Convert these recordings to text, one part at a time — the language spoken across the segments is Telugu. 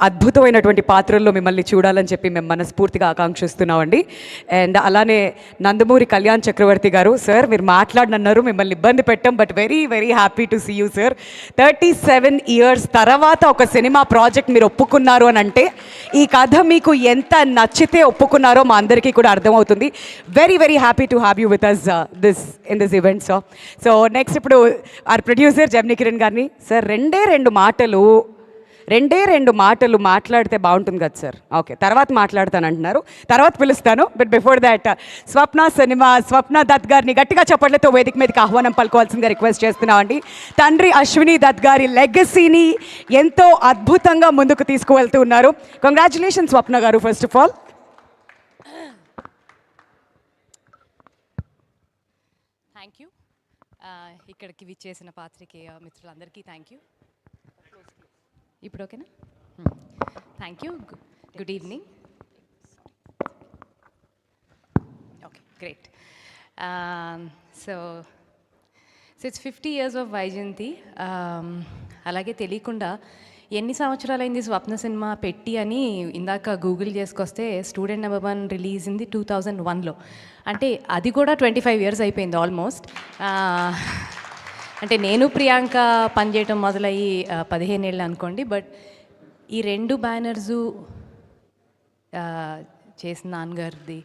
అద్భుతమైనటువంటి పాత్రల్లో మిమ్మల్ని చూడాలని చెప్పి మేము మనస్ఫూర్తిగా ఆకాంక్షిస్తున్నామండి. అండ్ అలానే నందమూరి కళ్యాణ్ చక్రవర్తి గారు, సార్ మీరు మాట్లాడనన్నారు, మిమ్మల్ని ఇబ్బంది పెట్టాం, but very very happy to see you sir. 37 years తర్వాత ఒక సినిమా ప్రాజెక్ట్ మీరు ఒప్పుకున్నారు అని అంటే ఈ కథ మీకు ఎంత నచ్చితే ఒప్పుకున్నారో మా అందరికీ కూడా అర్థమవుతుంది. Very very happy to have you with us in this event sir. So next ఇప్పుడు ఆర్ ప్రొడ్యూసర్ జెమినీ కిరణ్ గారిని, సార్ రెండే రెండు మాటలు మాట్లాడితే బాగుంటుంది కదా సార్. ఓకే, తర్వాత మాట్లాడతాను అంటున్నారు, తర్వాత పిలుస్తాను. బట్ బిఫోర్ దాట్ స్వప్న దత్ గారిని గట్టిగా చప్పట్లతో వేదిక మీదకి ఆహ్వానం పలుకోవాల్సిందిగా రిక్వెస్ట్ చేస్తున్నామండి. తండ్రి అశ్విని దత్ గారి లెగసీని ఎంతో అద్భుతంగా ముందుకు తీసుకువెళ్తూ ఉన్నారు. కంగ్రాచులేషన్ స్వప్న గారు first of all. Thank you. ఇక్కడికి విచ్చేసిన పాత్రికేయ మిత్రులందరికీ థ్యాంక్ యూ. ఇప్పుడు ఓకేనా? Thank you. Good evening. Okay, great. So it's 50 years of Vyjayanthi. అలాగే తెలియకుండా ఎన్ని సంవత్సరాలైంది స్వప్న సినిమా పెట్టి అని ఇందాక గూగుల్ చేసుకొస్తే స్టూడెంట్ నెంబర్ 1 రిలీజ్ అయింది 2001లో. అంటే అది కూడా 25 years అయిపోయింది ఆల్మోస్ట్. అంటే నేను ప్రియాంక పనిచేయటం మొదలయ్యి 15 ఏళ్ళు అనుకోండి. బట్ ఈ 2 బ్యానర్సు చేసిన నాన్నగారిది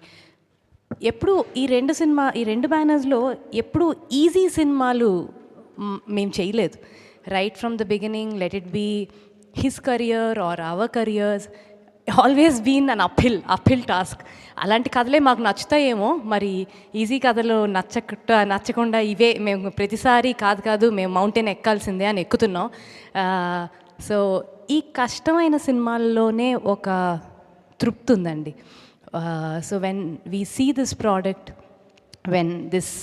ఎప్పుడు ఈ 2 బ్యానర్స్లో ఎప్పుడు ఈజీ సినిమాలు మేము చేయలేదు. Right from the beginning, let it be his career or our careers, always been an uphill task. అలాంటి కథలే మాకు నచ్చుతాయేమో, మరి ఈజీ కథలు నచ్చకుండా ఇవే మేము ప్రతిసారి కాదు మేము మౌంటైన్ ఎక్కాల్సిందే అని ఎక్కుతున్నాం. సో ఈ కష్టమైన సినిమాల్లోనే ఒక తృప్తి ఉందండి. So when we see this product, when this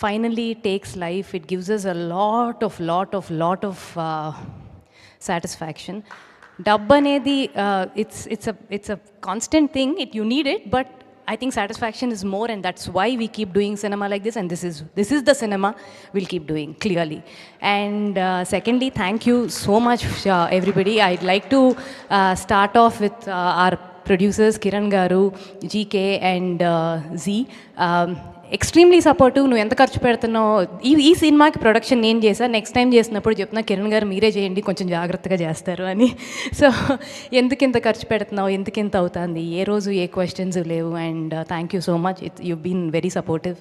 finally takes life, it gives us a lot of satisfaction. డబ్బు అనేది it's a constant thing, you need it, but I think satisfaction is more, and that's why we keep doing cinema like this, and this is the cinema we'll keep doing, clearly. And secondly, thank you so much everybody. I'd like to start off with our producers Kiran garu, GK and Z. Extremely supportive. నువ్వు ఎంత ఖర్చు పెడుతున్నావు, ఈ సినిమాకి ప్రొడక్షన్ నేను చేశాను, నెక్స్ట్ టైం చేసినప్పుడు చెప్తున్నా కిరణ్ గారు మీరే చేయండి, కొంచెం జాగ్రత్తగా చేస్తారు అని. సో ఎందుకు ఇంత ఖర్చు పెడుతున్నావు, ఎందుకు ఇంత అవుతుంది, ఏ రోజు ఏ క్వశ్చన్స్ లేవు. And thank you so much, you been very supportive.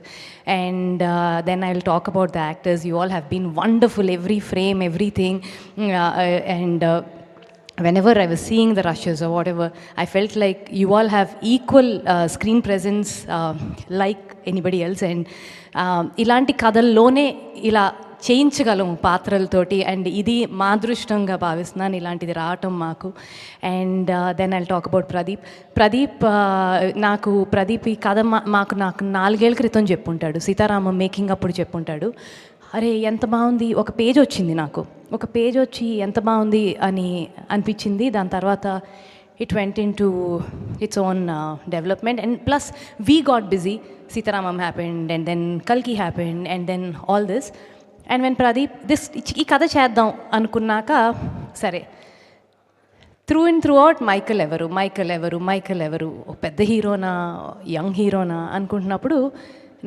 And then I will talk about the actors. You all have been wonderful, every frame, everything. And whenever I was seeing the rushes or whatever, I felt like you all have equal screen presence like anybody else. And ఇలాంటి కథల్లోనే ఇలా చేయించగలము పాత్రలతోటి, అండ్ ఇది మా అదృష్టంగా భావిస్తున్నాను ఇలాంటిది రావటం మాకు. And then I'll talk about Pradeep. Pradeep ఈ కథ నాకు 4 ఏళ్ల క్రితం చెప్పుంటాడు, సీతారామం మేకింగ్ అప్పుడు చెప్పుంటాడు. అరే ఎంత బాగుంది, ఒక పేజ్ వచ్చింది నాకు, ఒక పేజ్ వచ్చి ఎంత బాగుంది అని అనిపించింది. దాని తర్వాత it went into its own development. And plus we got busy. Sita Ramam happened, and then కల్కి happened, and then all this. And when Pradeep ఈ కథ చేద్దాం అనుకున్నాక, సరే త్రూ అవుట్ మైకల్ ఎవరు పెద్ద హీరోనా యంగ్ హీరోనా అనుకుంటున్నప్పుడు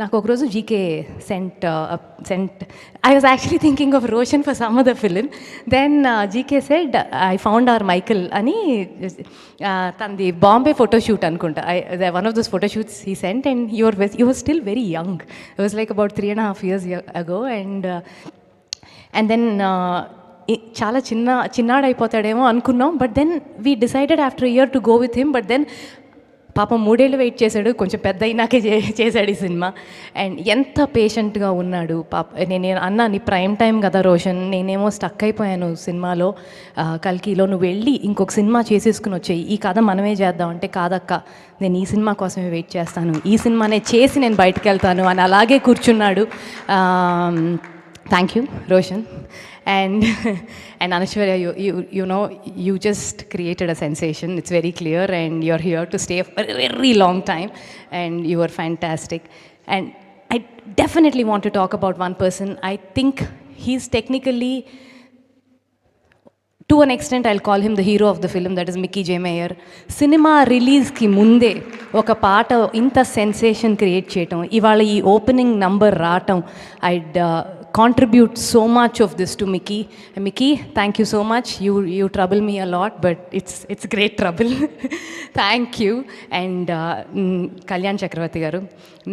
నాకు ఒకరోజు GK sent I was actually thinking of Roshan for some other film. Then GK said I found our Michael అని. తనది బాంబే ఫోటోషూట్ అనుకుంటా, one of those photoshoots he sent. And you were still very young, it was like about 3.5 years ago. And then చాలా చిన్నాడైపోతాడేమో అనుకున్నాం. But then we decided after year to go with him. But then పాపం 3 ఏళ్ళు వెయిట్ చేశాడు, కొంచెం పెద్ద అయినాకే చేశాడు ఈ సినిమా. అండ్ ఎంత పేషెంట్గా ఉన్నాడు పాప. నేను అన్నా నీ ప్రైమ్ టైం కదా రోషన్, నేనేమో స్టక్ అయిపోయాను సినిమాలో, కల్కిలో, నువ్వు వెళ్ళి ఇంకొక సినిమా చేసేసుకుని వచ్చాయి, ఈ కథ మనమే చేద్దాం అంటే, కాదక్క నేను ఈ సినిమా కోసమే వెయిట్ చేస్తాను, ఈ సినిమానే చేసి నేను బయటకు వెళ్తాను అని అలాగే కూర్చున్నాడు. Thank you Roshan. And Anishwarya, you know, you just created a sensation. It's very clear, and you're here to stay for a very long time, and you were fantastic. And I definitely want to talk about one person. I think he's technically to an extent I'll call him the hero of the film, that is Mickey J mayor. Cinema రిలీజ్కి ముందే ఒక పాట ఇంత సెన్సేషన్ క్రియేట్ చేయటం, ఇవాళ ఈ ఓపెనింగ్ నంబర్ రావటం, I'd contribute so much of this to Mickey. Mickey, thank you so much. You trouble me a lot, but it's great trouble. Thank you. And Kalyan Chakravarti garu,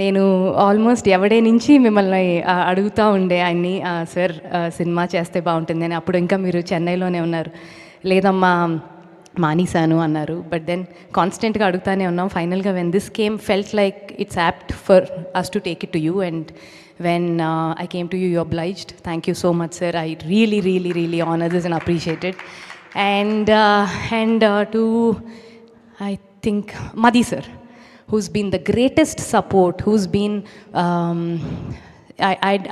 నేను ఆల్మోస్ట్ ఎవడే నుంచి మిమ్మల్ని అడుగుతూ ఉండే ఆయన్ని, సార్ సినిమా చేస్తే బాగుంటుందని. అప్పుడు ఇంకా మీరు చెన్నైలోనే ఉన్నారు. లేదమ్మా మానేశాను అన్నారు. బట్ దెన్ కాన్స్టెంట్గా అడుగుతానే ఉన్నాం. ఫైనల్గా when this came felt like it's apt for us to take it to you. And when I came to you, you obliged. Thank you so much, sir. I really honor this and appreciate it. And to, I think, Madhi sir, who's been the greatest support, who's been,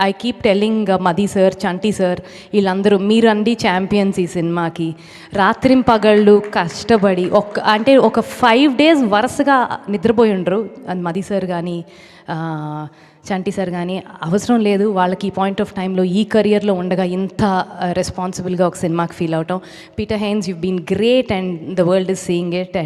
I keep telling Madhi sir, Chanti sir, వీళ్ళందరూ మీరండి ఛాంపియన్స్ ఈ సినిమాకి. రాత్రింపగళ్ళు కష్టపడి అంటే ఒక 5 days వరుసగా నిద్రపోయి ఉండరు. మది సార్ కానీ చంటి సార్ కానీ అవసరం లేదు వాళ్ళకి ఈ పాయింట్ ఆఫ్ టైంలో ఈ కెరియర్లో ఉండగా ఇంత రెస్పాన్సిబుల్గా ఒక సినిమాకి ఫీల్ అవటం. Peter Hein's, you been great and the world is seeing it.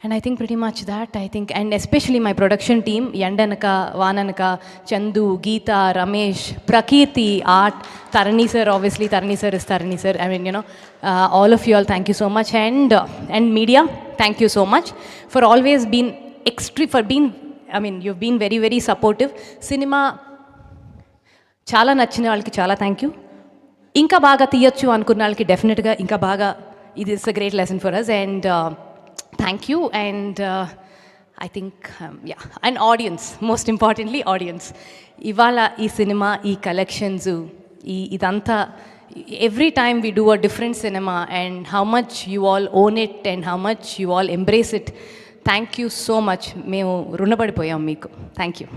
And I think pretty much that, I think, and especially my production team, Yandanaka, Vananaka, Chandu, Geeta, Ramesh, Prakriti, Art, Tarani sir, obviously Tarani sir is Tarani sir. I mean, you know, all of you all, thank you so much. And media, thank you so much for always being for being, I mean, you've been very supportive. Cinema చాలా నచ్చిన వాళ్ళకి చాలా థ్యాంక్ యూ. ఇంకా బాగా తీయొచ్చు అనుకున్న వాళ్ళకి డెఫినెట్గా ఇంకా బాగా, ఇది is a great lesson for us. And thank you. And I think and audience, most importantly audience. ఇవాళ ఈ సినిమా, ఈ కలెక్షన్స్, ఇదంతా every time we do a different cinema and how much you all own it and how much you all embrace it. Thank you so much. మేము రుణపడిపోయాం మీకు. Thank you.